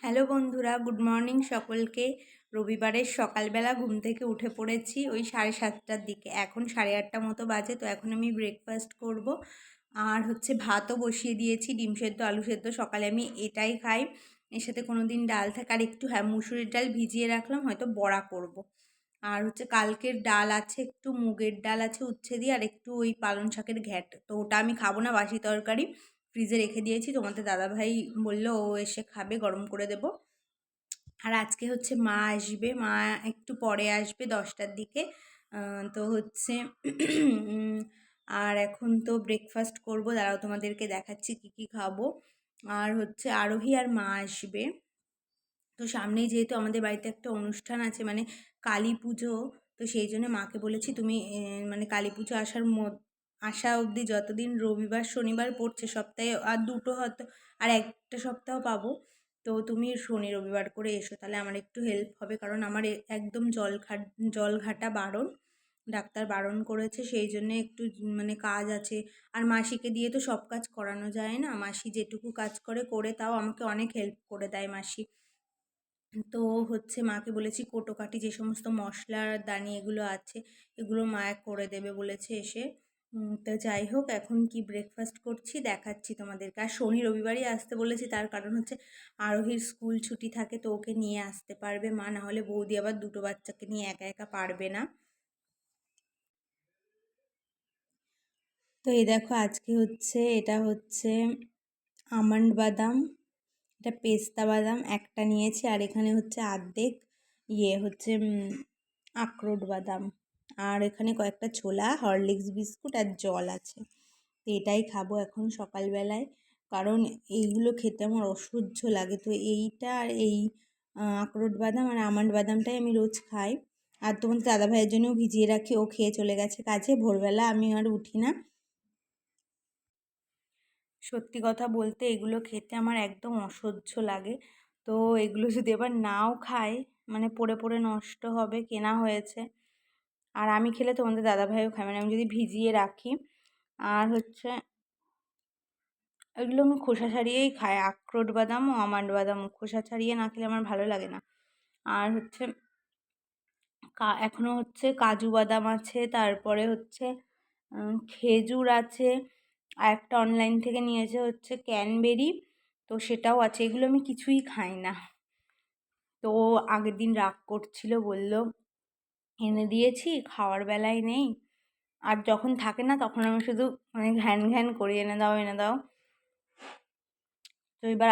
Hello বন্ধুরা, good morning সকলকে। রবিবারের সকালবেলা ঘুম থেকে উঠে পড়েছি ওই 7:30টার দিকে। এখন 8:30 মতো বাজে। তো এখন আমি ব্রেকফাস্ট করব। আর ভাতও বসিয়ে দিয়েছি, ডিম সেদ্ধ আলু সেদ্ধ। সকালে আমি এটাই খাই। এর সাথে কোনো দিন ডাল থাকে, আর একটু মুসুরির ডাল ভিজিয়ে রাখলাম, হয়তো বড়া করব। আর কালকের ডাল আছে, একটু মুগের ডাল আছে উচ্ছে দিয়ে, আর একটু ওই পালং শাকের ঘ্যাট। তো ওটা আমি খাবো না, বাসি তরকারি ফ্রিজে রেখে দিয়েছি। তোমাদের দাদাভাই বললো ও এসে খাবে, গরম করে দেবো। আর আজকে মা আসবে, মা একটু পরে আসবে 10টার দিকে। তো আর এখন তো ব্রেকফাস্ট করবো, দাঁড়াও তোমাদেরকে দেখাচ্ছি কি কি খাবো। আর আরোহী আর মা আসবে। তো সামনেই যেহেতু আমাদের বাড়িতে একটা অনুষ্ঠান আছে, মানে কালী পুজো, তো সেই জন্য মাকে বলেছি তুমি মানে কালী পুজো আসা অবধি যতদিন রবিবার শনিবার পড়ছে সপ্তাহে, আর দুটো হয়তো আর একটা সপ্তাহ পাবো, তো তুমি শনি রবিবার করে এসো, তাহলে আমার একটু হেল্প হবে। কারণ আমার একদম জল ঘাটা বারণ, ডাক্তার বারণ করেছে, সেই জন্য একটু মানে কাজ আছে। আর মাসিকে দিয়ে তো সব কাজ করানো যায় না, মাসি যেটুকু কাজ করে তাও আমাকে অনেক হেল্প করে দেয় মাসি। তো মাকে বলেছি কোটোকাটি যে সমস্ত মশলার দানি এগুলো আছে, এগুলো মা করে দেবে বলেছে এসে। তো যাই হোক, এখন কি ব্রেকফাস্ট করছি দেখাচ্ছি তোমাদেরকে। আর শনি রবিবারই আসতে বলেছি, তার কারণ আরোহীর স্কুল ছুটি থাকে, তো ওকে নিয়ে আসতে পারবে মা, না হলে বৌদি আবার দুটো বাচ্চাকে নিয়ে একা একা পারবে না। তো এই দেখো, আজকে এটা আমন্ড বাদাম, এটা পেস্তা বাদাম একটা নিয়েছি, আর এখানে অর্ধেক আখরোট বাদাম, আর এখানে কয়েকটা ছোলা, হরলিক্স বিস্কুট আর জল আছে। তো এটাই খাবো এখন সকালবেলায়, কারণ এইগুলো খেতে আমার অসহ্য লাগে। তো এইটা আর এই আখরোট বাদাম আর আমন্ড বাদামটাই আমি রোজ খাই। আর তোমাদের দাদা ভাইয়ের জন্যও ভিজিয়ে রাখি, ও খেয়ে চলে গেছে কাজে। ভোরবেলা আমি আর উঠি না। সত্যি কথা বলতে এগুলো খেতে আমার একদম অসহ্য লাগে। তো এগুলো যদি এবার নাও খাই, মানে পড়ে পড়ে নষ্ট হবে, কেনা হয়েছে। আর আমি খেলে তোমাদের দাদাভাইও খায়, মানে আমি যদি ভিজিয়ে রাখি। আর এগুলো আমি খোসা ছাড়িয়েই খাই, আখরোট বাদাম ও আমন্ড বাদাম খোসা ছাড়িয়ে না খেলে আমার ভালো লাগে না। আর এখনও কাজু বাদাম আছে, তারপরে খেজুর আছে, আর একটা অনলাইন থেকে নিয়েছে ক্যানবেরি, তো সেটাও আছে। এগুলো আমি কিছুই খাই না। তো আগের দিন রাগ করছিল, বলল এনে দিয়েছি, খাওয়ার বেলায় নেই। আর যখন থাকে না তখন আমি শুধু মানে ঘ্যান ঘ্যান করি, এনে দাও এনে দাও। তো এবার